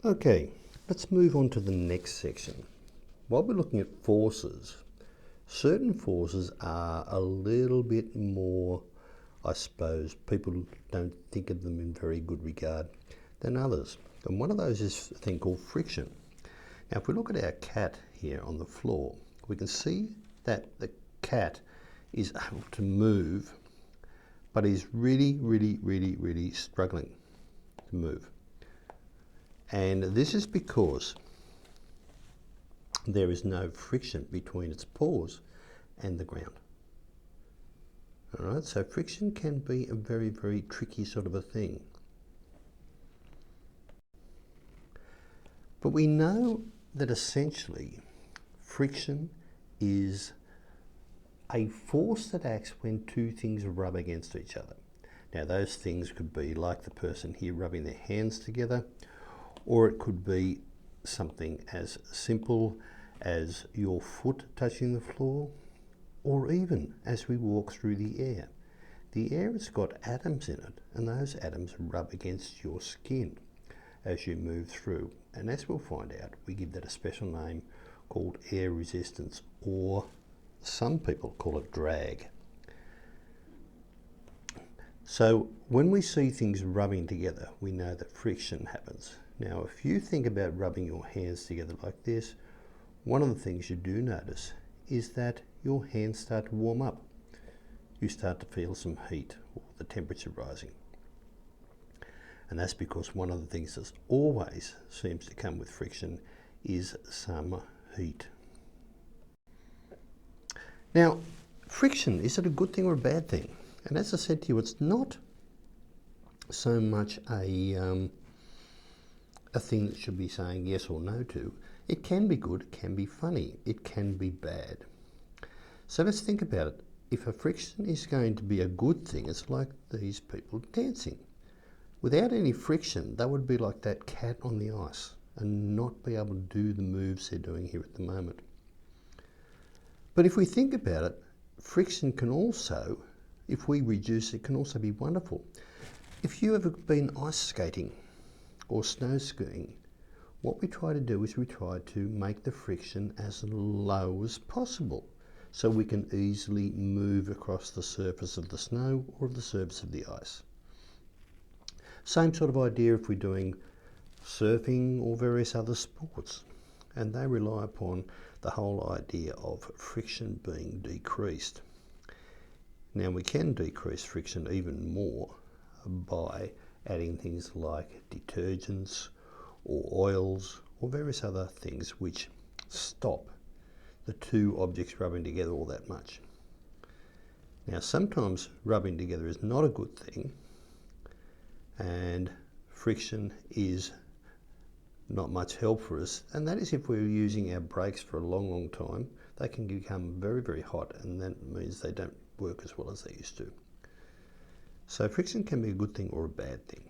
Okay, let's move on to the next section. While we're looking at forces, certain forces are a little bit more, I suppose, people don't think of them in very good regard than others. And one of those is a thing called friction. Now, if we look at our cat here on the floor, we can see that the cat is able to move, but is really struggling to move. And this is because there is no friction between its paws and the ground. All right, so friction can be a very tricky sort of a thing. But we know that essentially friction is a force that acts when two things rub against each other. Now, those things could be like the person here rubbing their hands together, or it could be something as simple as your foot touching the floor, or even as we walk through the air. The air has got atoms in it, and those atoms rub against your skin as you move through. And as we'll find out, we give that a special name called air resistance, or some people call it drag. So when we see things rubbing together, we know that friction happens. Now, if you think about rubbing your hands together like this, one of the things you do notice is that your hands start to warm up. You start to feel some heat, or the temperature rising. And that's because one of the things that always seems to come with friction is some heat. Now, friction, is it a good thing or a bad thing? And as I said to you, it's not so much a thing that should be saying yes or no to. It can be good, it can be funny, it can be bad. So let's think about it. If a friction is going to be a good thing, it's like these people dancing. Without any friction, they would be like that cat on the ice and not be able to do the moves they're doing here at the moment. But if we think about it, friction can also, if we reduce it, can also be wonderful. If you ever been ice skating or snow skiing, what we try to do is we try to make the friction as low as possible so we can easily move across the surface of the snow or the surface of the ice. Same sort of idea if we're doing surfing or various other sports, and they rely upon the whole idea of friction being decreased. Now, we can decrease friction even more by adding things like detergents or oils or various other things which stop the two objects rubbing together all that much. Now, sometimes rubbing together is not a good thing, and friction is not much help for us, and that is if we're using our brakes for a long time. They can become very hot, and that means they don't work as well as they used to. So friction can be a good thing or a bad thing.